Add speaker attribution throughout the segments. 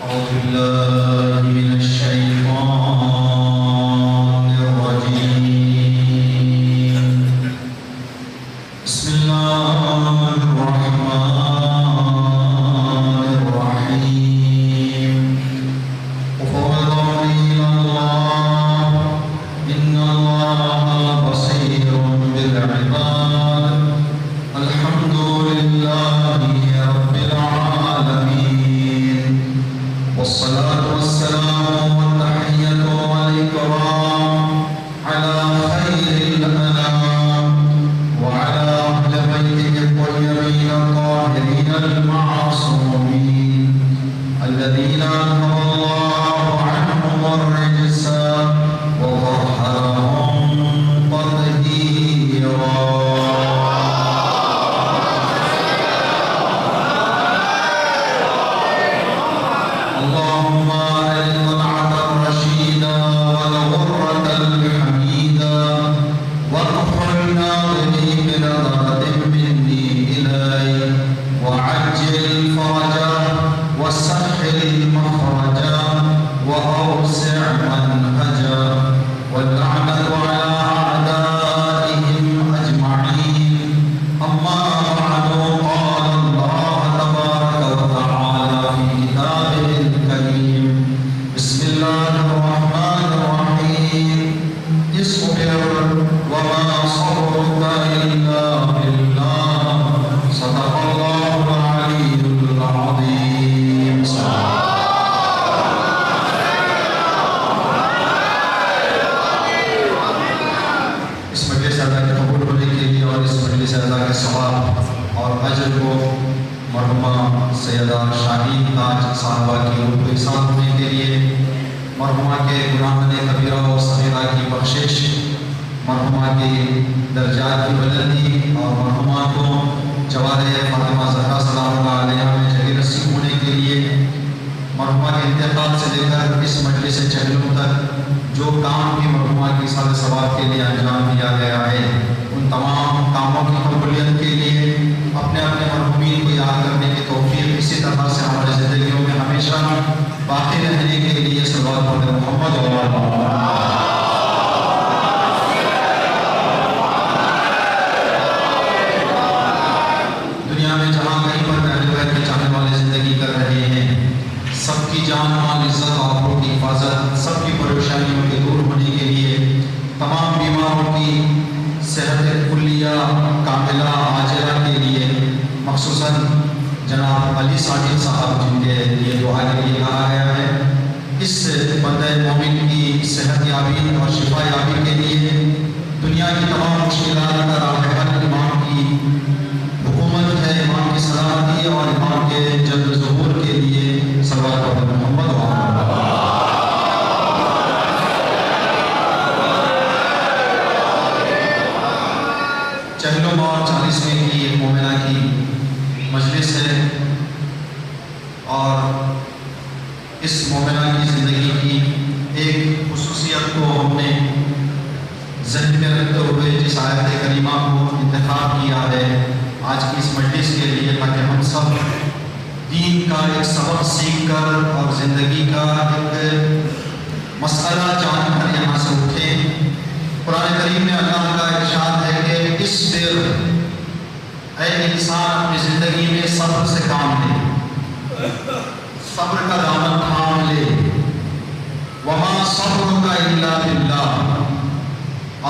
Speaker 1: أعوذ بالله من الشيطان الرجيم. بسم الله الرحمن الرحيم. وفوض أمري إلى الله إن الله بصير بالعباد. الحمد لله رب العالمين، والصلاة والسلام والتحية والإكرام على خير الأنام وعلى أهل بيته الطيبين الطاهرين المعصومين الذين أنهى الله عنهم الرجس وطهرهم تطهيرا. اللهم الطلعة الرشيدة والغرة الحميدة واكحلنا بني بنظرة مني إليك وعجل فرجا وسهل مخرجا وأوسع منهجا واللعنة على أعدائهم أجمعين. أما بعد، قال الله تبارك وتعالى في كتابه الكريم: بسم الله الرحمن الرحيم. اصبر وما صبرك إلا بالله. صدق الله العلي العظيم. اس مجلس ادا کے قبول ہونے کے لیے اور اس مجلس ادا کے ثواب اور اجر کو مرحومہ سیدہ شاہین تاج صاحبہ کی روح کو احسان ہونے کے لیے، مرحومہ کے گناہان کبیرہ و صغیرہ کی بخشش، مرحومہ کے درجات کی بلندی اور مرحومہ کو جوار فاطمہ زہرا سلام اللہ علیہا میں جگہ نصیب ہونے کے لیے، مرحومہ کے انتقال سے لے کر اس مجلس چہلم تک جو کام بھی مرحومہ کی سال ثواب کے لیے انجام دیا گیا ہے، ان تمام کاموں کی قبولیت کے لیے اپنے اپنے مرحومین کو یاد کرنے کی توفیق اسی طرح سے ہماری زندگیوں میں ہمیشہ باقی رہنے کے لیے صلوات پڑھیں محمد و دنیا میں جہاں کہیں پر اہل بیت کے چاہنے والے زندگی کر رہے ہیں، سب کی جان مال عزت اور آبرو کی حفاظت، سب کی پریشانیوں کے دور ہونے کے لیے، تمام بیماروں کی صحت کلیہ کاملہ عاجلہ کے لیے، مخصوصاً جناب علی ساجد صاحب جن کے لیے دعا کے لیے کہا گیا ہے، اس بندہ مومن کی صحت یابی اور شفا یابی کے لیے، دنیا کی تمام مشکلات کا راہ حل امام کی حکومت ہے، امام کی سلامتی اور امام کے جلد ظہور کے لیے صلوات پڑھیں محمد و چہلم اور 40ویں کی ایک مومنہ کی مجلس ہے، اور اس مومنہ کی زندگی کی ایک خصوصیت کو ہم نے ذہن میں رکھتے ہوئے جس آیت کریمہ کو انتخاب کیا ہے آج کی اس مجلس کے لیے، تاکہ ہم سب دین کا ایک سبق سیکھ کر اور زندگی کا ایک مسئلہ جان کر یہاں سے اٹھیں۔ قرآن کریم میں اللہ کا ارشاد ہے کہ اصبر، اے انسان اپنی زندگی میں صبر سے کام لے، صبر کا دامن تھام لے، وما صبرک الا باللہ،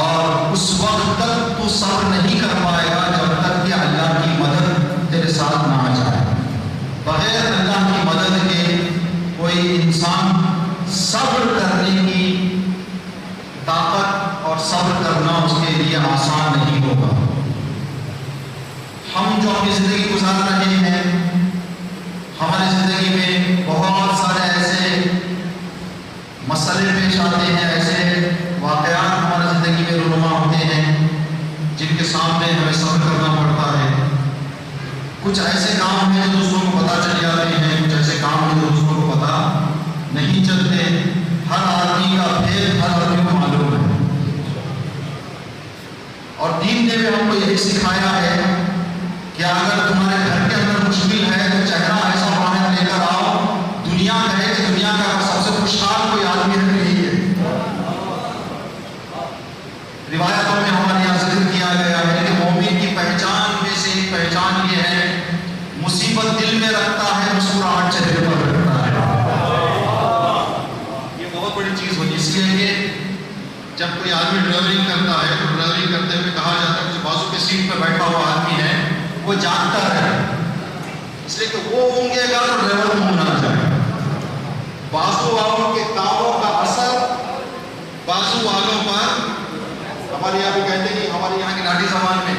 Speaker 1: اور اس وقت تک تو صبر نہیں کر پائے گا جب تک کہ اللہ کی مدد تیرے ساتھ نہ آ جائے۔ بغیر اللہ کی مدد کے کوئی انسان صبر کرنے کی طاقت اور صبر کرنا اس کے لیے آسان نہیں ہوگا۔ ہم جو اپنی زندگی گزار رہے ہیں، ہماری زندگی میں بہت سارے ایسے مسئلے پیش آتے ہیں، ایسے واقعات ہماری زندگی میں رونما ہوتے ہیں جن کے سامنے ہمیں صبر کرنا پڑتا ہے۔ کچھ ایسے کام ہیں جو دوسروں کو پتہ چل جاتے ہیں، کچھ ایسے کام ہیں جو دوسروں کو پتہ نہیں چلتے۔ ہر آدمی کا بھید ہر آدمی کو معلوم ہے، اور دین نے بھی ہم کو یہی سکھایا ہے کہ اگر تمہارے گھر کے اندر مشکل ہے تو چہرہ ایسا باہر لے کر آؤ، دنیا کہے جب کوئی آدمی ڈرائیونگ کرتا ہے تو ڈرائیونگ کرتے ہوئے کہا جاتا ہے کہ جو بازو کے سیٹ پہ بیٹھا ہوا آدمی ہے وہ جانتا ہے، اس لیے کہ وہ اونگے گا تو ڈرائیور کو نہ جائے. بازو والوں کے کاموں کا اثر بازو والوں پر، ہمارے یہاں بھی کہتے ہیں، ہمارے یہاں کی لاٹھی زبان میں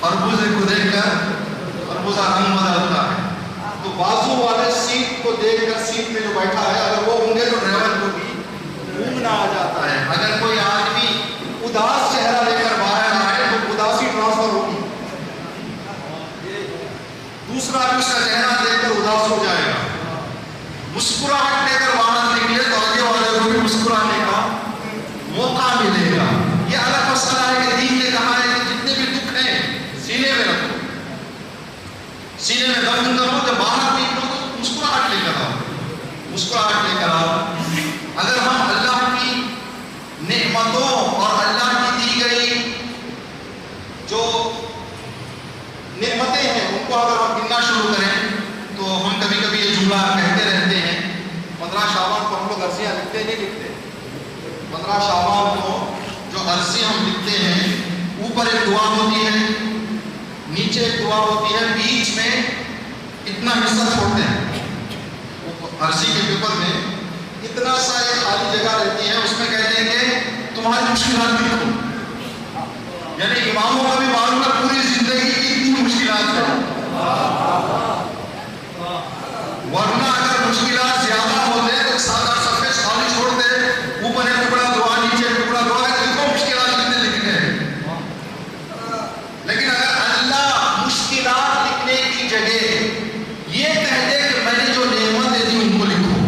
Speaker 1: خربوزے کو دیکھ کر خربوزہ رنگ بدلتا ہے. تو بازو والے سیٹ کو دیکھ کر سیٹ میں جو بیٹھا ہے اگر وہ اونگے تو ڈرائیور کو بھی اونگنا آ جاتا ہے. اگر کوئی آدمی اداس چہرہ لے کر باہر آئے تو اداسی ٹرانسفر ہوگی، دوسرا بھی اس کا چہرہ دیکھ کر اداس ہو جائے گا. مسکراہٹ لے کر باہر نکلے تو آگے والے کو بھی مسکرانے کا موقع ملے گا. یہ الگ مسئلہ ہے کہ دین نے کہا ہے کہ جتنے بھی دکھ ہیں سینے میں رکھو، سینے میں دفن کرو، جب باہر نکلو تو مسکراہٹ لے کر آؤ، مسکراہٹ لے کر آؤ. اگر ہم اللہ کی نعمتوں اور اللہ کی دی گئی جو نعمتیں ہیں ان کو اگر ہم گننا شروع کریں تو ہم کبھی کبھی یہ جملہ کہتے رہتے ہیں 15 شعبان کو ہم لوگ عرصیاں لکھتے نہیں لکھتے. 15 شعبان کو جو عرصی ہم لکھتے ہیں اوپر ایک دعا ہوتی ہے، نیچے ایک دعا ہوتی ہے، بیچ میں اتنا حصہ چھوڑتے ہیں. عرصی کے پیپر میں اتنا سا ایک خالی جگہ رہتی ہے، اس میں کہتے ہیں کہ تمہاری مشکلات لکھو. یعنی اماموں کا بھی معلوم ہے پوری زندگی کی اتنی مشکلات ہیں، ورنہ اگر مشکلات زیادہ ہوتے تو سادہ سرفیس خالی چھوڑتے، اوپر ایک ٹکڑا دعا نیچے ایک ٹکڑا دعا ہے، لکھو مشکلات کتنے لکھنے ہیں. لیکن اگر اللہ مشکلات لکھنے کی جگہ یہ کہہ دے کہ میں نے جو نعمتیں دی ان کو لکھو،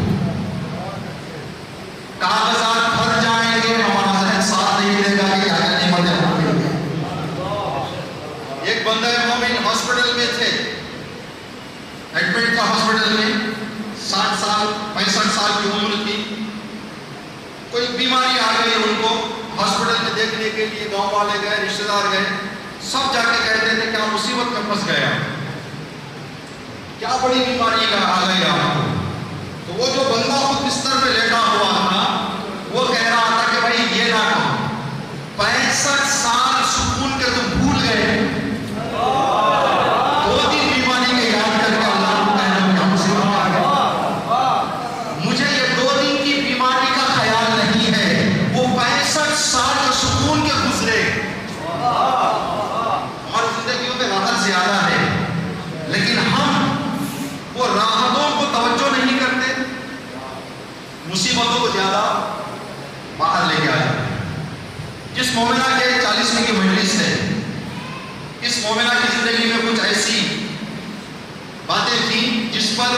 Speaker 1: کاغذات بھر جائیں گے، ہمارا ذہن ساتھ نہیں دے گا کہ کیا کیا نعمتیں ہوں گی. ایک بندہ مومن ہاسپٹل میں تھے، ایڈمٹ تھا ہاسپٹل میں، 60 سال 65 سال کی عمر تھی. کوئی بیماری آ گئی ان کو، ہاسپٹل میں دیکھنے کے لیے گاؤں والے گئے، رشتہ دار گئے، سب جا کے کہتے تھے کیا مصیبت میں پھنس گیا، کیا بڑی بیماری کا آ گئی آپ کو. تو وہ جو بندہ خود بستر پہ لیٹا ہوا تھا وہ کہہ رہا تھا کہ بھائی یہ نہ کہو، 65 سال سکون کے تم بھول گئے، 2-3 بیماری کے یاد کر کے اللہ کو کہنا کیا مصیبت آ گئی. مجھے یہ 2 دن کی بیماری کا خیال نہیں ہے، وہ 65 سال جو سکون کے گزرے. ہماری زندگیوں میں راحت زیادہ ہے لیکن ہم وہ راحتوں کو توجہ نہیں کرتے، مصیبتوں کو زیادہ باہر لے کے آ جاتے. جس مومنہ کے 40ویں کی مجلس ہے، اس مومنہ کی زندگی میں کچھ ایسی باتیں تھیں جس پر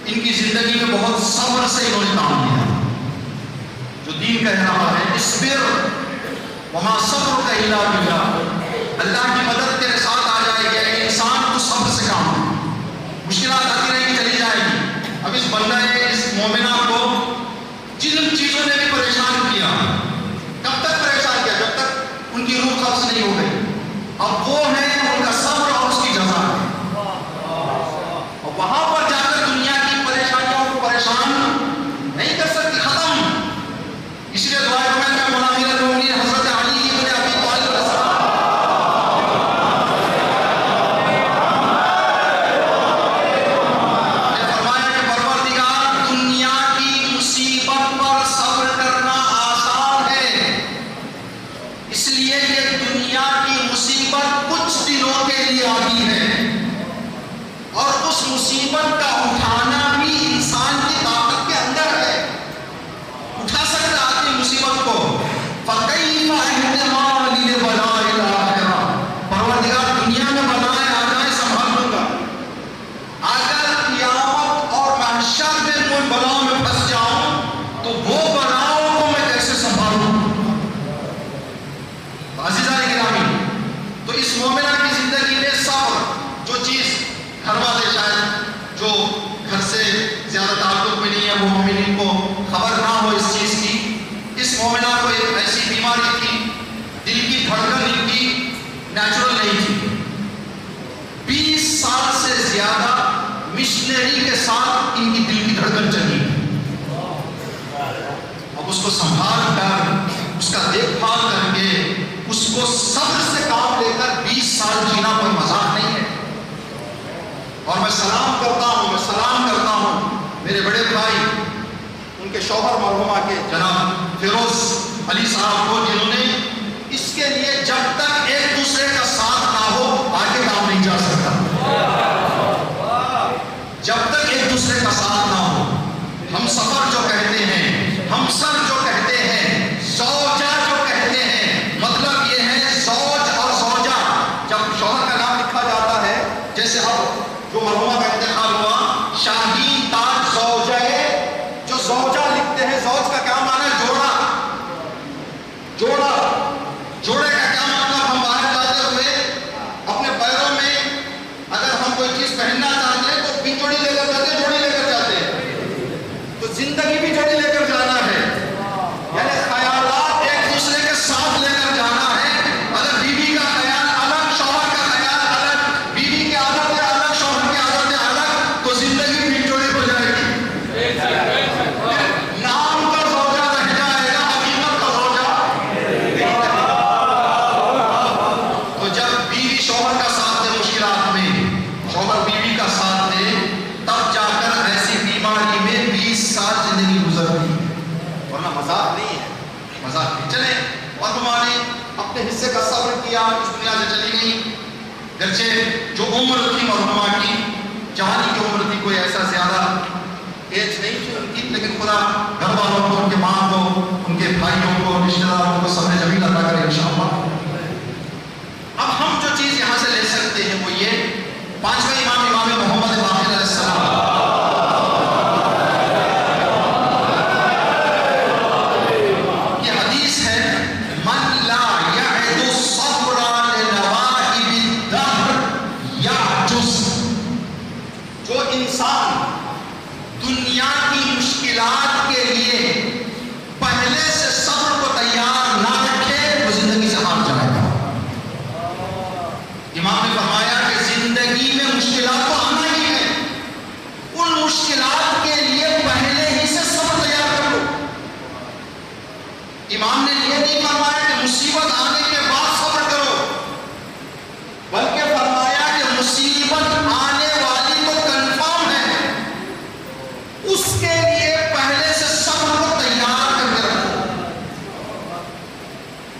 Speaker 1: ان کی زندگی میں بہت صبر سے انہوں نے کام کیا. جو دین کہہ رہا ہے اصبر وما صبرک الا باللہ، اللہ کی مدد تیرے ساتھ آ جائے گی. انسان کو صبر سے کام، مشکلات آتی رہیں گی چلی جائے گی. اب اس بندہ نے اس مومنہ کو جن چیزوں نے بھی پریشان کیا، کب تک پریشان کیا؟ جب تک ان کی روح قبض نہیں ہو گئی. اب وہ ہے ان کا صبر اور اس کی جزا ہے. اور وہاں پر جا کر دنیا کی پریشانیوں کو پریشان نہیں کر سکتی، ختم. اس لیے دعا میں مولانا المومنین حضرت علی ابن ابی طالب نے فرمایا کہ پروردگار دنیا کی مصیبت پر صبر کرنا آسان ہے، اس لیے کہ دنیا کی مصیبت کچھ دنوں کے لیے آتی ہے اور اس مصیبت کا اٹھانا بھی انسان کی طاقت کے اندر ہے. اٹھا سکتا آدمی مصیبت کو. فَكَيْفَ احتمال لِبَلَاءِ الْآخِرَةِ، پروردگار دنیا میں بلائیں آ جائے سنبھال لوں گا، اگر قیامت اور محشر میں کوئی بلاؤں میں پھنس جاؤں تو وہ بلاؤں کو میں کیسے سنبھالوں. عزیزان گرامی، تو اس مومنہ کی زندگی میں صبر، جو چیز گھر والے شاید جو گھر سے زیادہ تعلق میں نہیں ہے وہ مومنین کو خبر نہ ہو اس چیز کی، اس مومنہ کو ایک ایسی بیماری تھی، دل کی دھڑکن ان کی نیچرل نہیں تھی. 20 سال سے زیادہ مشنری کے ساتھ ان کی دل کی دھڑکن چلی. اب اس کو سنبھال کر اس کا دیکھ بھال کر کے اس کو صبر سے کام لے کر 20 سال جینا کوئی مذاق نہیں ہے. اور میں سلام کرتا ہوں میرے بڑے بھائی ان کے شوہر مرحومہ کے جناب فیروز علی صاحب کو، جنہوں نے اس کے لیے جب تک ایک دوسرے کا ساتھ نہ ہو آگے کام نہیں جا سکتا. جب تک ایک دوسرے کا ساتھ نہ ہو، ہم سفر جو کہتے ہیں، ہم سر جو کہتے ہیں، زوجہ جو کہتے ہیں، مطلب یہ ہے زوج اور زوجہ. جب شوہر کا نام لکھا جاتا ہے، جیسے اب جو مرحومہ کا انتقال ہوا، شاہین تاج زوجہ، جو زوجہ لکھتے ہیں، زوج کا کیا معنی ہے؟ جوڑا. جوڑے کا کیا مطلب؟ ہم باہر جاتے ہوئے اپنے پیروں میں اگر ہم کوئی چیز پہننا چاہتے ہیں تو بھی جوڑی لے کر جاتے ہیں، جوڑی لے کر جاتے ہیں. تو زندگی بھی جوڑی لے کر جانا ہے، یعنی خیالات ایک دوسرے کے ساتھ لے کر جانا ہے. اگر بیوی کا خیال الگ، شوہر کا خیال الگ، بیوی کی عادتیں الگ، شوہر کی عادتیں الگ، تو زندگی بھی جوڑی ہو جائے گی. نام کا زوجہ رہ جائے گا، حقیقت کا زوجہ. تو جب بیوی شوہر کا ساتھ دے مشکلات میں، شوہر بیوی کا ساتھ دے، تب جا کر ایسی بیماری میں 20 سال زندگی گزرتی، ورنہ مذاق نہیں ہے، مذاق نہیں. چلیں، مرحومہ نے اپنے حصے کا صبر کیا، اس دنیا سے چلی گئی. گرچہ جو عمر تھی مرحومہ کی، جوانی کی عمر تھی، کوئی ایسا زیادہ ایج نہیں تھی ان کی، لیکن خدا گھر والوں کو، ان کے ماں کو، ان کے بھائیوں کو، رشتہ داروں کو صبر جمیل عطا کرے انشاءاللہ. اب ہم جو چیز یہاں سے لے سکتے ہیں وہ یہ، 5ویں امام محمد باقر علیہ السلام کی حدیث ہے، من لا یعد الصبر لنوائب الدہر یعجز. جو انسان دنیا کی مشکلات کے لیے پہلے سے صبر کو تیار نہ رکھے وہ زندگی سے ہار جائے گا. امام نے فرمایا کہ زندگی میں مشکلات تو آنا ہی ہے، ان مشکلات کے لیے پہلے ہی سے صبر تیار کر لو. امام نے یہ نہیں فرمایا کہ مصیبت آنے کے بعد صبر کرو، بلکہ فرمایا کہ مصیبت آنے والی تو کنفرم ہے، اس کے لیے پہلے سے صبر کو تیار کر کے رکھو.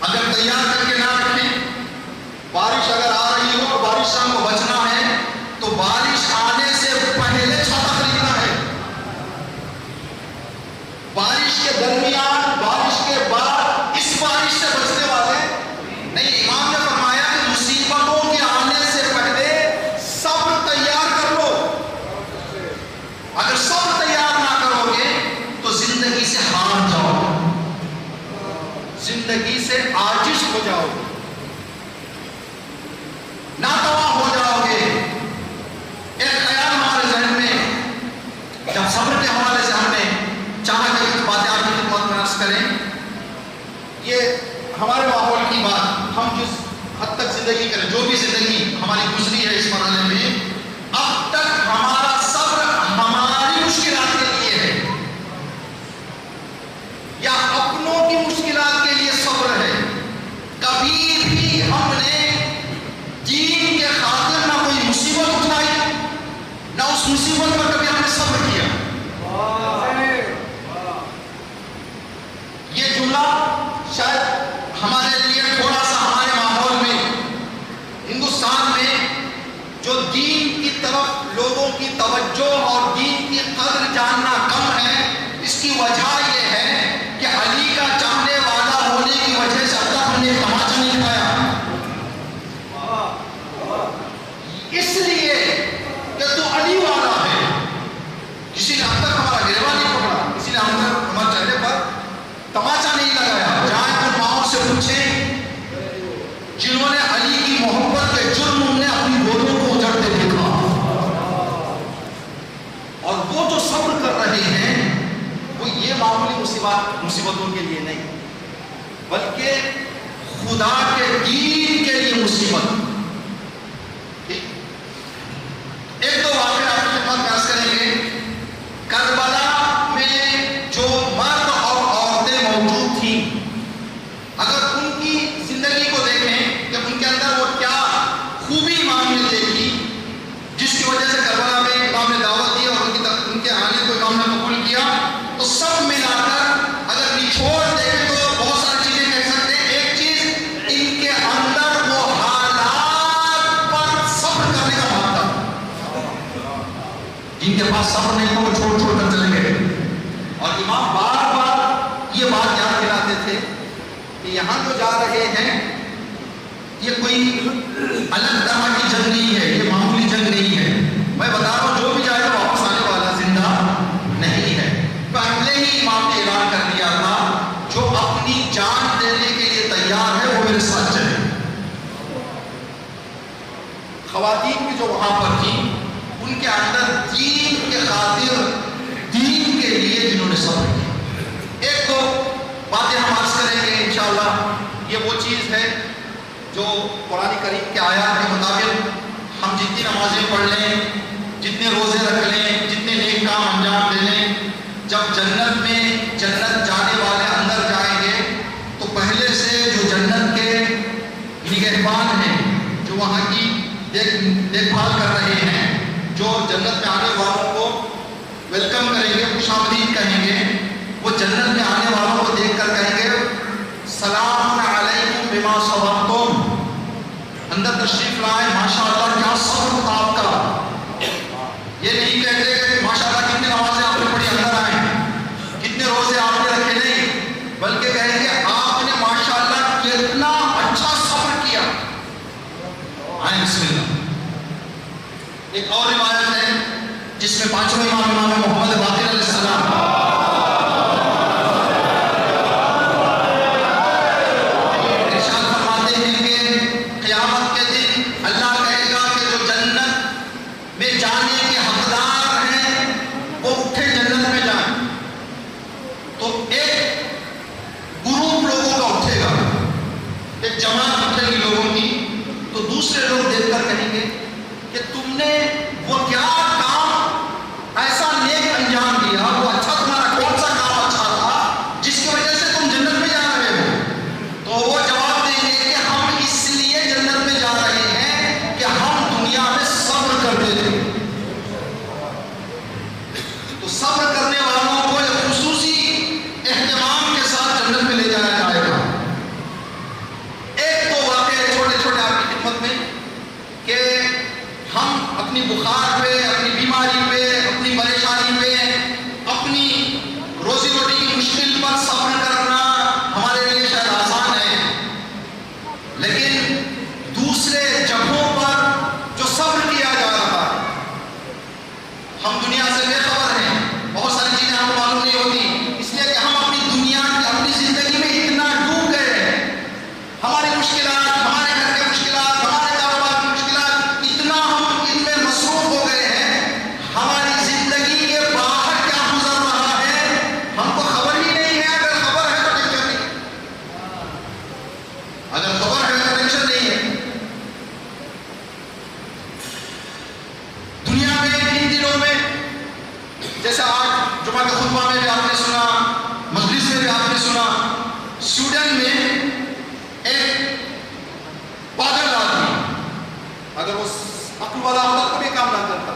Speaker 1: اگر تیار کر کے نہ رکھیں، بارش اگر آ رہی ہو اور بارش سے ہم کو بچنا ہے تو بارش آنے سے پہلے چھاتا خریدنا ہے. بارش کے درمیان، بارش کے بعد اس بارش سے بچنے والے نہیں. امام نے فرمایا کہ مصیبتوں کے آنے سے پہلے صبر تیار کر لو. اگر صبر تیار نہ کرو گے تو زندگی سے ہار جاؤ گے، زندگی سے عاجز ہو جاؤ گے، ناتواں ہو جاؤ گے. ایک خیال ہمارے ذہن میں جب صبر کے حوالے سے ہم نے چاہا کہ کچھ باتیں آپ کی خدمت میں عرض کریں. یہ ہمارے ماحول کی بات، ہم جس حد تک زندگی کریں، جو بھی زندگی ہماری گزری ہے اس مرحلے میں، اب تک ہمارا صبر ہماری مشکلات کے لیے ہے یا اپنوں کی مشکلات کے لیے صبر ہے. کبھی بھی ہم نے دین کے خاطر نہ کوئی مصیبت اٹھائی، نہ اس مصیبت پر کبھی ہم نے صبر کیا. یہ جملہ شاید ہمارے لیے تھوڑا سا ہمارے ماحول میں، ہندوستان میں جو دین کی طرف لوگوں کی توجہ اور دین کی قدر جاننا کم ہے، اس کی وجہ یہ ہے کہ علی کا چاہنے والا ہونے کی وجہ سے اب تک ہم نے تماچا نہیں کھایا. اس لیے کہ تو علی والا ہے، کسی نے اب تک ہمارا گریباں نہیں پکڑا، کسی نے ہمارے چہرے پر تماچا نہیں لگایا. جائیں تو ماؤں سے پوچھیں جنہوں نے علی کی محبت کے جرم نے اپنی گودوں کو اجڑتے دیکھا، اور وہ جو صبر کر رہے ہیں وہ یہ معمولی مصیبتوں کے لیے نہیں، بلکہ خدا کے دین کے لیے مصیبت. ایک دو واقعہ آپ کی خدمت میں عرض کریں گے. کربلا میں جو مرد اور عورتیں موجود تھیں پاس صبر نہیں تھا، وہ چھوڑ چھوڑ کر چلے گئے. اور امام بار بار یہ بات یاد دلاتے تھے کہ یہاں جو جا رہے ہیں یہ کوئی الگ طرح کی جنگ نہیں ہے، یہ معمولی جنگ نہیں ہے. میں بتا رہا ہوں جو بھی جائے گا واپس آنے والا زندہ نہیں ہے. پہلے ہی امام نے اعلان کر دیا تھا جو اپنی جان دینے کے لیے تیار ہے وہ میرے ساتھ چلے. خواتین بھی جو وہاں پر تھیں ان کے اندر دین کے خاطر، دین کے لیے جنہوں نے صبر کیا. ایک دو باتیں ہم عرض کریں گے انشاءاللہ. یہ وہ چیز ہے جو قرآن کریم کے آیات کے مطابق ہم جتنی نمازیں پڑھ لیں، جتنے روزے رکھ لیں، جتنے نیک کام انجام دے لیں، جب جنت میں جنت جانے والے اندر جائیں گے تو پہلے سے جو جنت کے نگہبان ہیں، جو وہاں کی دیکھ بھال کر رہے ہیں، جو جنت میں آنے والوں کو ویلکم کریں گے، خوش آمدید کہیں گے، وہ جنت میں آنے والوں کو دیکھ کر کہیں گے سلام علیکم بما صبرتم. اندر تشریف لائے، ماشاءاللہ کیا صبر تھا آپ کا. یہ نہیں کہتے کہ ماشاءاللہ کتنی نمازیں آپ نے پڑھی اندر آئیں، کتنے روزے آپ نے رکھے، نہیں، بلکہ کہیں گے آپ نے ماشاءاللہ کتنا اچھا صبر کیا. آئیں بسم اللہ. ایک اور روایت ہے جس میں پانچویں امام محمد باقر علیہ السلام ارشاد فرماتے ہیں کہ قیامت کے دن اللہ کہے گا کہ جو جنت میں جانے کے حقدار ہیں وہ اٹھے جنت میں جائیں. تو ایک گروپ لوگوں کا اٹھے گا، ایک جماعت اٹھے گی لوگوں کی. تو دوسرے لوگ دیکھ کر کہیں گے کہ تم نے وہ کیا کام ایسا نیک انجام دیا، وہ اچھا تمہارا کون سا کام اچھا تھا جس کی وجہ سے تم جنت میں جا رہے ہو. تو وہ جواب دیں گے کہ ہم اس لیے جنت میں جا رہے ہیں کہ ہم دنیا میں صبر کرتے تھے. تو صبر کرنے والوں کو ایک خصوصی اہتمام کے ساتھ جنت میں لے جایا جائے گا. ایک دو واقعے چھوٹے چھوٹے آپ کی خدمت میں کہ ہم اپنی بخار پہ، اپنی بیماری پہ، اپنی پریشانی پہ، اپنی روزی روٹی کی مشکل پر صبر کرنا ہمارے لیے شاید آسان ہے، لیکن دوسرے جگہوں پر جو صبر کیا جا رہا ہے، ہم دنیا سے بے خبر ہیں، بہت ساری چیزیں ہمیں معلوم نہیں ہوتی، اس لیے کہ ہم اپنی دنیا کی، اپنی زندگی میں اتنا ڈوب گئے ہیں. ہماری مشکلات، ہمارے گھر کے مشکلات، ہمارے کاروبار کی مشکلات، اتنا ہم ان میں مصروف ہو گئے ہیں، ہماری زندگی کے باہر کیا گزر رہا ہے ہم کو خبر ہی نہیں ہے. اگر خبر ہے تو ٹینشن نہیں، اگر خبر ہے تو ٹینشن نہیں ہے. دنیا میں ان دنوں میں جیسے آج جمعہ کے خطبہ میں بھی آپ نے سنا، مجلس میں بھی آپ نے سنا، سویڈن میں ایک پاگل آدمی، اگر وہ عقل والا ہوتا تو بھی کام نہ کرتا،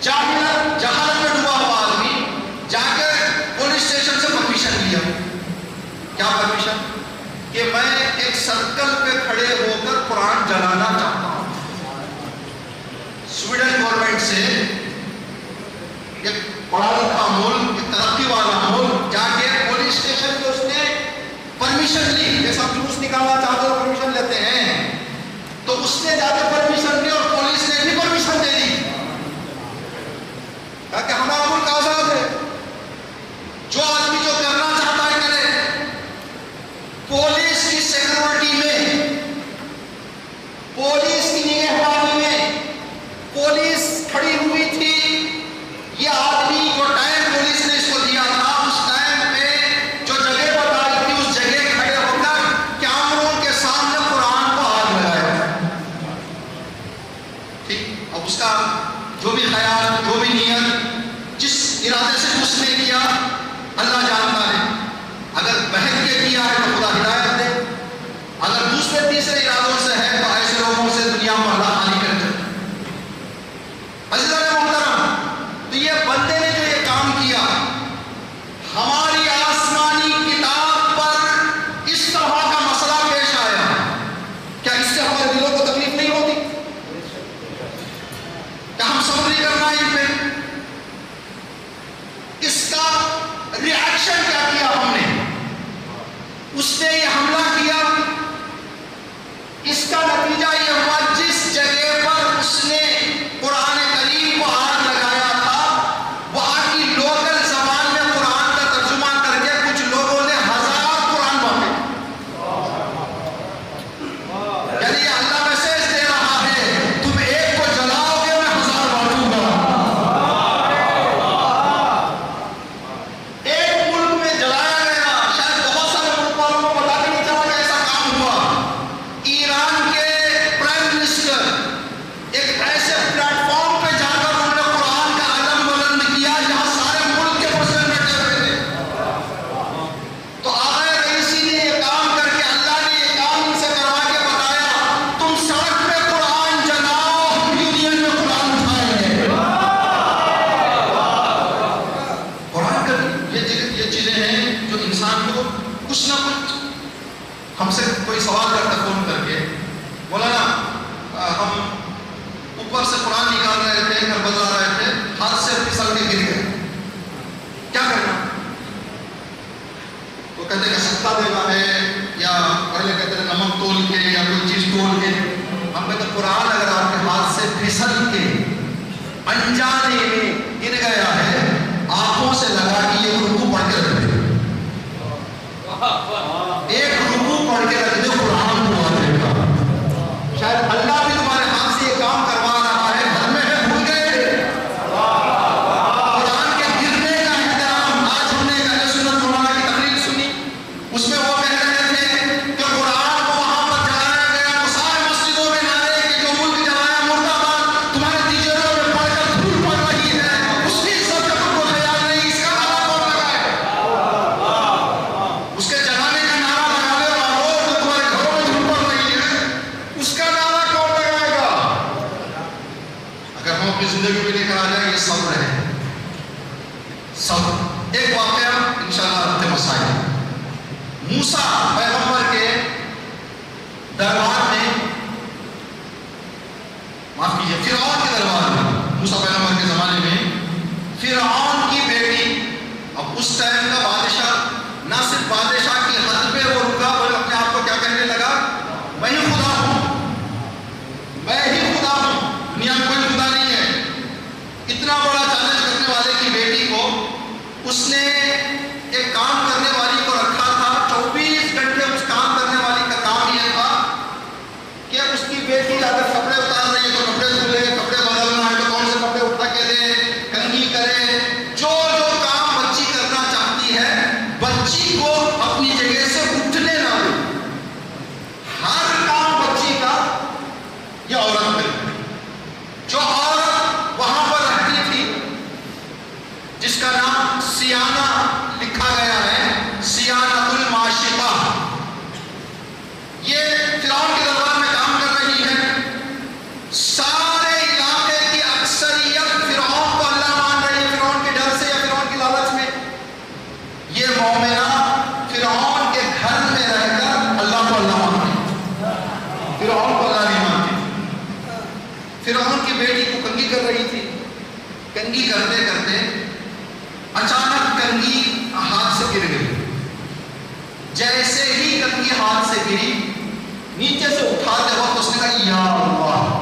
Speaker 1: جہالت میں ڈوبا ہوا آدمی جا کے پولیس اسٹیشن سے پرمیشن لیا. کیا پرمیشن؟ کہ میں ایک سرکل پہ کھڑے ہو کر قرآن جلانا چاہتا ہوں. سویڈن گورنمنٹ سے ایک پڑھا لکھا ملک، ایک ترقی والا ملک، جا کے پولیس اسٹیشن پہ اس نے پرمیشن لی. جیسے ہم جلوس نکالنا چاہتے ہو پرمیشن لیتے ہیں، تو اس نے جا کے پرمیشن لی اور پولیس نے بھی پرمیشن دے دی، تاکہ ہمارا ملک آزاد ہے، جو آدمی جو کرنا چاہتا ہے کرے. پولیس کی سیکورٹی میں، پولیس کی نگہبانی میں پولیس کھڑی ہوئی تھی. یہ آدمی جو ٹائم پولیس نے اس کو دیا تھا، اس ٹائم پہ جو جگہ بتائی تھی اس جگہ کھڑے ہو کر کیمروں کے سامنے قرآن کو آگ لگایا. ٹھیک، اب اس کا جو بھی خیال، جو بھی نیت، جس ارادے سے اس نے کیا اللہ جانتا ہے. اگر بہت کے کیا ہے تو خدا ہدایت دے، اگر دوسرے تیسرے ارادوں سے ہے تو ایسے لوگوں سے دنیا میں اللہ خالی کر دے. عزیزان محترم، تو یہ بندے نے جو یہ کام کیا، ہماری آسمانی کتاب پر اس طرح کا مسئلہ پیش آیا، کیا اس سے ہمارے دلوں کو تکلیف نہیں ہوتی؟ کیا ہم صبر نہیں اس نے یہ حملہ کیا، اس کا نتیجہ یہ ہوا جس جگہ پر اس نے قرآن کریم کو ہاتھ لگایا تھا وہاں کی لوکل زبان میں قرآن کا ترجمہ کر کے کچھ لوگوں نے 1000 قرآن بانٹے. یعنی اللہ میسج دے رہا ہے تم ایک کو جلاؤ گے میں 1000 بانٹوں گا. ایک ملک میں جلایا گیا، شاید بہت سارے ملک والوں کو پتا نہیں چلا کہ ایسا کام ہوا. ایران کے پرائم منسٹر ایک ایسے پلیٹ فارم پہ جا کر انہوں نے قرآن کا علم بلند کیا جہاں سارے ملک کے پرسنٹ بیٹھے ہوئے تھے. تو آقا رئیسی نے یہ کام کر کے اللہ نے یہ کام ان سے کروا کے بتایا تم سڑک پہ قرآن جلاؤ، ہم یونین میں قرآن اٹھائیں گے. قرآن کا یہ چیزیں ہیں جو انسان کو کچھ نہ کچھ. ہم سے کوئی سوال کرتا فون کر کے، مولانا ہم اوپر سے قرآن نکال رہے تھے، گھر بجا رہے تھے، ہاتھ سے پھسل کے گر گئے، کیا کرنا؟ تو کہتے کہ سکتا دینا ہے، یا پہلے کہتے ہیں نمک تول کے یا کوئی چیز تول کے. ہم کہتے قرآن اگر آپ کے ہاتھ سے پھسل کے انجانے میں گر گیا ہے، آنکھوں سے لگا کے یہ رکوع پڑھ کے رکھ دے، ایک رکوع پڑھ کے رکھ دے، قرآن کو آنے کا. شاید اللہ بھی تمہارے ہاتھ سے یہ کام کروا رہا ہے، گھر میں ہے بھول گئے. قرآن کے گرنے کا احترام. آج ہم نے ایک اہل سنت مولانا کی تقریر سنی، اس میں وہ کہہ رہے تھے کہ قرآن کو وہاں پر جلایا گیا تو سارے مسجدوں میں نعرے کہ جو ملک جلایا مرد آباد، تمہارے تیجروں میں پڑھ کر دھول پڑ رہی ہے، اس کی عزت کا تم کو خیال نہیں. اس کا نعرہ کون لگائے؟ اس کے جلانے کا نعرہ لگانے والوں جو تمہارے گھروں میں دھول پڑ رہی ہے، اس کا نعرہ کون لگائے گا؟ اگر ہم اپنی زندگی میں لے کر آ جائیں، یہ صبر ہے. صبر. ایک واقعہ انشاءاللہ رہتے مسائل. موسیٰ پیغمبر کے دربار میں، معاف کیجئے، فرعون کے دربار میں، موسیٰ پیغمبر کے زمانے میں فرعون کی بیٹی. اب اس ٹائم کا بادشاہ نہ صرف بادشاہ کی حد پہ وہ رکا بلکہ اپنے آپ کو کیا کہنے لگا؟ میں ہی خدا ہوں، میں ہی خدا ہوں، دنیا میں کوئی خدا نہیں ہے. اتنا بڑا چیلنج کرنے والے کی بیٹی کو اس نے ایک کام کرنے والی کو رکھا تھا. 24 گھنٹے اس کام کرنے والی کا کام یہ تھا کہ اس کی بیٹی اگر کپڑے اتار رہی ہے تو کپڑے دھلے، کپڑے بدلنا ہے تو کون سے کپڑے اٹھا کے دے، کنگھی کرے، جو جو کام بچی کرنا چاہتی ہے بچی کو اپنی جگہ سے اٹھنے نہ دے. ہر کام بچی کا یہ عورت کرے. جو عورت وہاں پر رہتی تھی جس کا نام سیانہ لکھا گیا ہے، سیانۃ الماشطہ، یہ فرعون کے دربار میں کام کر رہی ہے. سارے علاقے کی اکثریت فرعون کو اللہ مان رہی ہے، فرعون کے ڈر سے یا فرعون کی لالچ میں. یہ مومنہ فرعون کے گھر میں رہ کر اللہ کو اللہ مانتی، فرعون کو اللہ نہیں مانتی. فرعون کی بیٹی کو کنگھی کر رہی تھی. کنگھی کرتے کرتے اچانک کنگھی ہاتھ سے گر گئی. جیسے ہی کنگھی ہاتھ سے گری، نیچے سے اٹھاتے وقت اس نے کہا یا اللہ.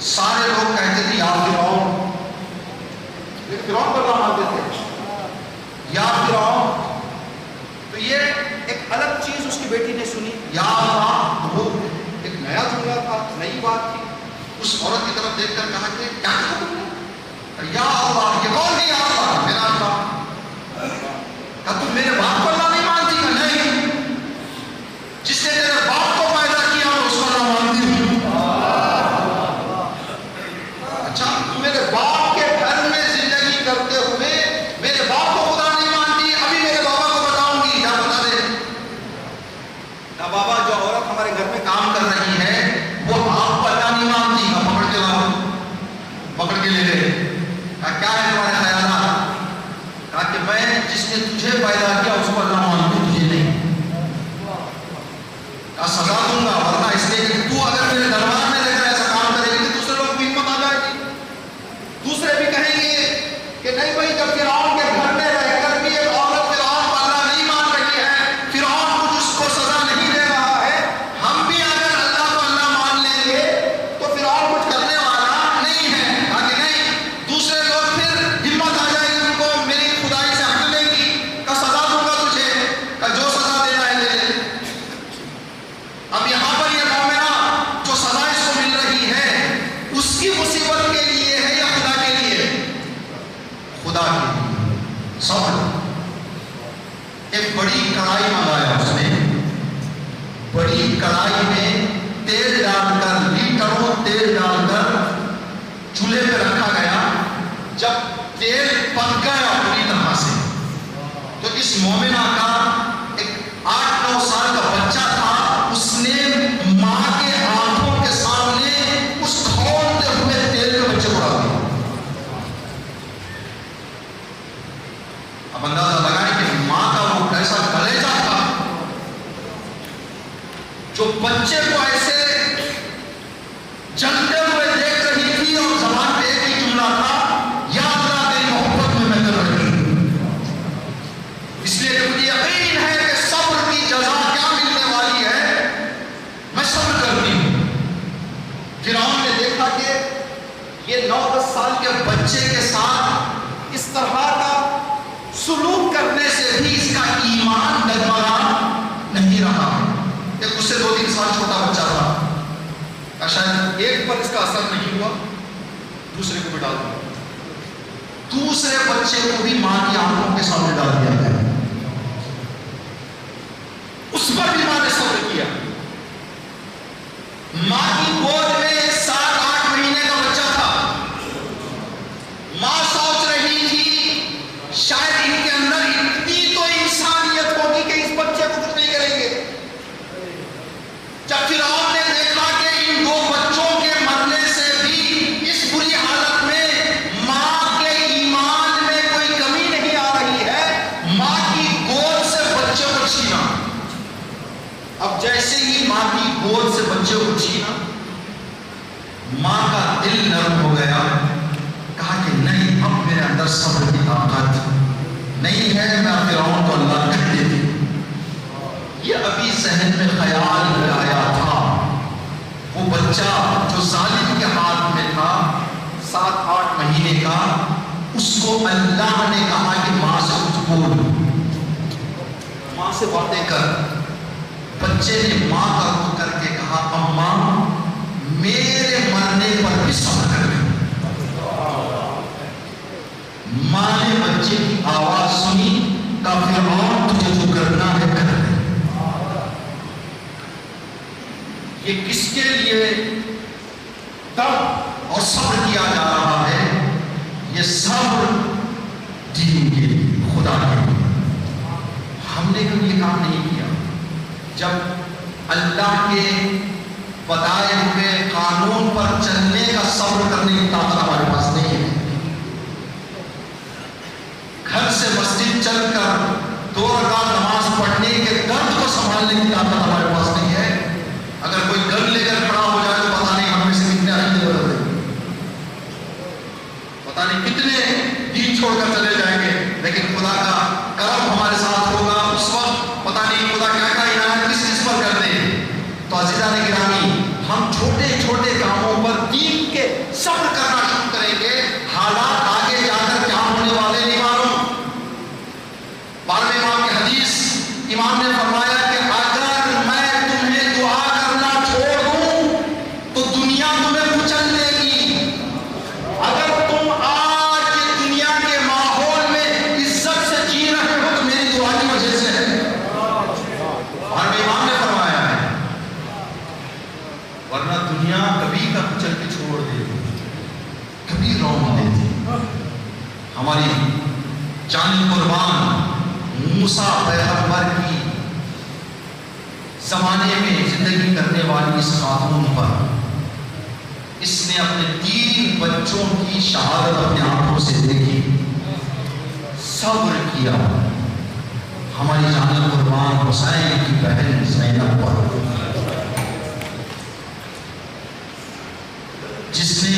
Speaker 1: سارے لوگ کہتے تھے یا فرعون، فرعون کو اللہ مانتے تھے، یا فرعون. تو یہ ایک الگ چیز اس کی بیٹی نے سنی، یا اللہ. وہ ایک نیا جملہ تھا، نئی بات تھی. اس عورت کی طرف دیکھ کر کہا کہ کیا کہا تم نے؟ یا اللہ. یہ کون ہے یا اللہ؟ میرا اللہ. کہا تم میرے باپ کو اللہ نہیں مانتی؟ کہ نہیں، جس نے تیرے باپ کو پیدا کیا اور اس کو اللہ مانتی ہوں. اچھا، تم میرے باپ کے گھر میں زندگی کرتے ہوئے میرے باپ کو خدا نہیں مانتی؟ ابھی میرے بابا کو بتاؤں گی. کیا بتا دے؟ نہ بابا، جو عورت ہمارے گھر میں کام کر رہی ہے وہ آپ کو اللہ نہیں مانتی. پکڑ کے لاؤ، پکڑ کے لے لے. کیا ہے تمہارے خیالات؟ کہا کہ میں جس نے تجھے پیدا کیا اس کو اللہ مانتی، تجھے نہیں. کہا سزا دوں گا، ورنہ اس لیے کہ تو اگر میرے دربار میں رہ کر ایسا کام کرے گی تو دوسرے لوگ بھی ہمت آ جائے گی. دوسرے بھی کہیں گے کہ نہیں بھائی، جب فرعون کے گھر میں رہ کر بھی ایک عورت فرعون کو اللہ نہیں مان رہی ہے صبر. ایک بڑی کڑھائی منگایا اس نے، بڑی کڑھائی میں تیل ڈال کر، لیٹروں تیل ڈال کر چولہے پہ رکھا گیا. جب تیل پک گیا پوری طرح سے تو اس مومنہ کا ایک 8-9 سال کا بچہ تھا، اس نے ماں کے آنکھوں کے سامنے اس کھولتے ہوئے تیل کے بچے کو ڈال دیا. اب اندازہ لگائیں کہ ماں کا وہ کیسا کلیجہ تھا جو بچے کو ایسے جلتے ہوئے دیکھ رہی تھی، اور زبان پہ ایک ہی جملہ تھا، یا اللہ تیری محبت میں میں کر رہی ہوں. اس لیے کہ مجھے یقین ہے کہ صبر کی جزا کیا ملنے والی ہے، میں صبر کرتی ہوں. فرعون نے دیکھا کہ یہ 9-10 سال کے بچے کے ساتھ اس طرح کا سلوک کرنے سے بھی اس کا ایمان ڈگمگا نہیں رہا. ایک اس سے 2-3 سال چھوٹا بچہ تھا، شاید ایک پر اس کا اثر نہیں ہوا، دوسرے کو بھی ڈال دیا. دوسرے بچے کو بھی ماں کی آنکھوں کے سامنے ڈال دیا گیا. اس پر بھی ماں نے صبر کیا. ماں کی گود میں 7-8 مہینے کا بچہ تھا. ماں سوچ رہی تھی شاید ان کے اندر اتنی تو انسانیت ہوگی کہ اس بچے کو کچھ نہیں کریں گے. جب فرعون نے دیکھا کہ ان 2 بچوں کے مرنے سے بھی اس بری حالت میں ماں کے ایمان میں کوئی کمی نہیں آ رہی ہے، ماں کی گود سے بچے کو چھینا. اب جیسے ہی ماں کی گود سے بچے کو چھینا، ماں کا دل نرم ہو گیا. کہا کہ نہیں، اب میرے اندر صبر کی طاقت نہیں ہے، میں فرعون کو اللہ کر دیتی. یہ ابھی ذہن میں خیال آیا تھا. وہ بچہ جو ظالم کے ہاتھ میں تھا 7-8 مہینے کا، اس کو اللہ نے کہا کہ ماں سے کچھ بول، ماں سے باتیں کر. بچے نے ماں کا رخ کر کے کہا اماں میرے مرنے پر بھی صبر کر. ماں نے بچے کی آواز سنی، کہا فرعون تجھے جو کرنا ہے کر. یہ کس کے لیے تب اور صبر کیا جا رہا ہے؟ یہ صبر دین کے لیے، خدا کے لیے. ہم نے کبھی یہ کام نہیں کیا. جب اللہ کے بتائے ہوئے قانون پر چلنے کا صبر کرنے کی طاقت ہمارے پاس نہیں ہے. گھر سے مسجد چل کر 2 رکعت نماز پڑھنے کے درد کو سنبھالنے کی طاقت ہمارے پاس نہیں ہے. اگر کوئی گن لے کر کھڑا ہو جائے تو پتہ نہیں ہم میں سے کتنے آئندے بدل دیں گے، پتہ نہیں کتنے دین چھوڑ کر چلے جائیں گے. لیکن خدا کا کرم ہمارے ساتھ ہوگا. اس وقت پتہ نہیں خدا کیا کیا عنایت کس چیز پر کر دے. تو عزیزان گرامی، ہم چھوٹے چھوٹے کاموں پر دین کے صبر کرنا شروع کریں گے. حالات آگے جا کر کیا ہونے والے نہیں معلوم. 12ویں امام کی حدیث، امام نے فرمایا کہ اگر میں تمہیں دعا کرنا چھوڑ دوں تو دنیا تمہیں کچل دے گی. اگر تم آج دنیا کے ماحول میں عزت سے جی رہے ہو تو میری دعا کی وجہ سے ہے. اور امام نے فرمایا ہے، ورنہ دنیا کبھی کا کچل کے چھوڑ دے گی، کبھی رون دے دی. ہماری جان قربان موسیٰ پیغمبر کی زمانے میں زندگی کرنے والی اس خاتون پر اس نے اپنے 3 بچوں کی شہادت اپنے آنکھوں سے دیکھی، صبر کیا. ہماری جان قربان حسین کی بہن زینب پر، جس نے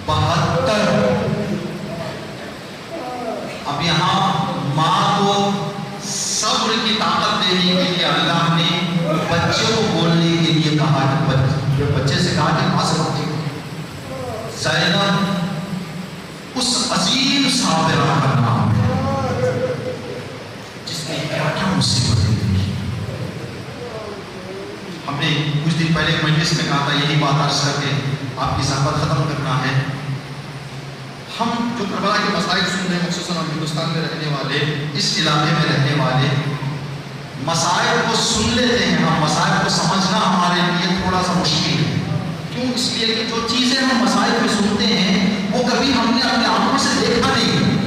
Speaker 1: 72، اب یہاں ماں کو صبر کی طاقت دینے کے لیے اللہ نے بچے کو بولنے کے لیے کہا کہ بچے سے کہا کہ ماں سے باتیں. زینب اس عظیم صابرہ کا نام ہے جس نے کیا کیا مصیبتیں دیکھی. ہم نے کچھ دن پہلے ایک مجلس میں کہا تھا، یہی بات عرض کر کے آپ کی زحمت ختم کرنا ہے. ہم جو کربلا کے مسائل سن رہے ہیں، خصوصاً ہم ہندوستان میں رہنے والے، اس علاقے میں رہنے والے، مسائل کو سن لیتے ہیں، ہم مسائل کو سمجھنا ہمارے لیے تھوڑا سا مشکل ہے۔ کیوں؟ اس لیے کہ جو چیزیں ہم مسائل میں سنتے ہیں وہ کبھی ہم نے اپنے آنکھوں سے دیکھا نہیں۔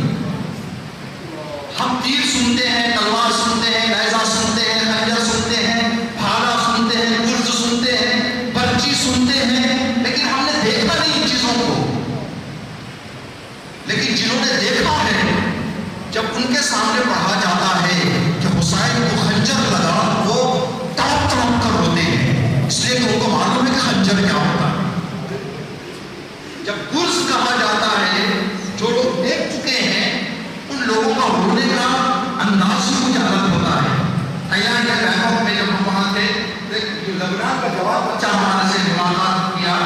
Speaker 1: ہم تیر سنتے ہیں، تلوار سنتے ہیں، نیزہ سنتے ہیں، خنجر سنتے ہیں، بھالا سنتے ہیں، گرز سنتے ہیں، برچی سنتے ہیں، لیکن ہم نے دیکھا نہیں ان چیزوں کو۔ لیکن جنہوں نے دیکھا ہے، جب ان کے سامنے پڑھا جاتا ہے کہ حسین کو خنجر لگا، وہ تڑپ تڑپ کر روتے ہیں، اس لیے کہ ان کو معلوم ہے کہ خنجر کیا ہوتا ہے۔ جب گرز کہا جاتا ہے، جو لوگ دیکھ چکے ہیں ان لوگوں کا رونے کا انداز ہی کچھ الگ ہوتا ہے۔ ایان کے بینکاک میں جب ہم وہاں تھے، لبنان کا جواب بچہ ہمارے سے ملاقات کیا،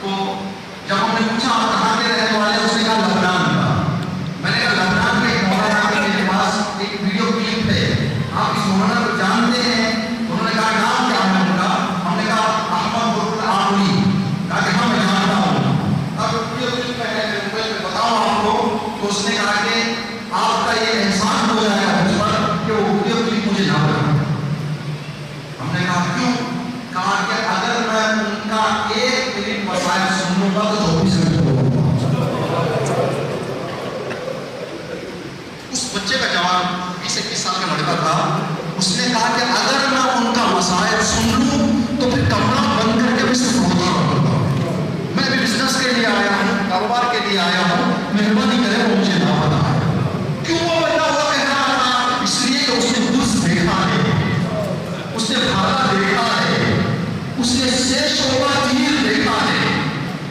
Speaker 1: تو جب ہم نے پوچھا آپ کہاں کے رہنے والے، اس نے کہا لبنان کا۔ میں نے کہا لبنان میں ایک مولانا کے پاس ایک ویڈیو کلپ ہے، آپ اس مولانا کو جانتے ہیں؟ انہوں نے کہا نام کیا ہے ان کا؟ ہم نے کہا احمد العاملی۔ کہا کہ ہاں میں جانتا ہوں۔ اب ویڈیو کلپ میں بتاؤں آپ کو، تو اس نے کہا کہ آپ کا یہ احسان ہو جائے گا مجھ پر کہ وہ ویڈیو کلپ مجھے یاد رکھا۔ ہم نے کہا کیوں؟ کہا کہ اگر میں ان کا ایک منٹ مسائل سن لوں گا تو 24 گھنٹے ہوگا۔ اس بچے کا جواب 20-21 سال کا لڑکا تھا، اس نے کہا کہ اگر میں ان کا مسائل سن لوں تو پھر کمرہ بند کر کے میں صرف روتا رہوں۔ میں بھی بزنس کے لیے آیا ہوں، کاروبار کے لیے آیا ہوں، مہربانی کرے وہ مجھے نہ بتائے۔ کیوں وہ بندہ ہوا کہہ رہا تھا؟ اس لیے کہ اس نے گرز دیکھا ہے، اس نے بھالا دیکھا ہے، اس نے سے شعبہ تیر دیکھا ہے۔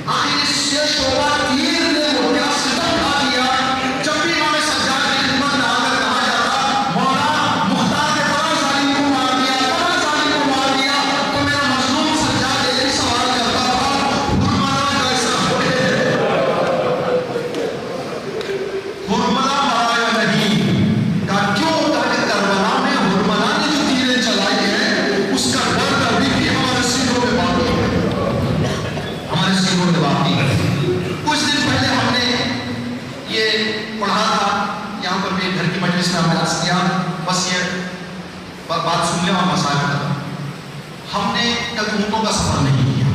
Speaker 1: آخر اس سے شعبہ تیر نے وہ کیا ستم ڈھا دیا، جب بھی امام سجاد کی خدمت میں آ کر کہا جاتا مولا مختار نے فلاں ظالم کو مار دیا، فلاں ظالم کو مار دیا، تو میرا مظلوم سجاد ایک سوال کرتا تھا، حرملا کیسا ہوئے؟ حرملا مرا یا نہیں؟ کہا کیوں؟ کہا کہ کربلا میں حرملا نے جو تیریں چلائی ہیں اس کا درد ابھی بھی ہمارے سینوں میں باقی ہے، ہمارے سینوں میں باقی ہے۔ کچھ دن پہلے ہم نے یہ پڑھا تھا، یہاں پر میرے گھر کی مجلس میں ہم نے عرض کیا، بس یہ بات سن لیں اور مسائل کریں۔ ہم نے کبھی اونٹوں کا سفر نہیں کیا،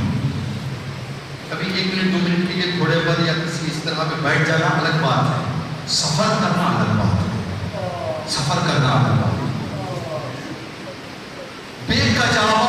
Speaker 1: کبھی 1 منٹ 2 منٹ کے لیے گھوڑے پر یا کسی اس طرح پہ بیٹھ جانا الگ بات ہے، سفر کرنا الگ بات ہے، سفر کرنا الگ بات ہے۔ بیگ کا جاوا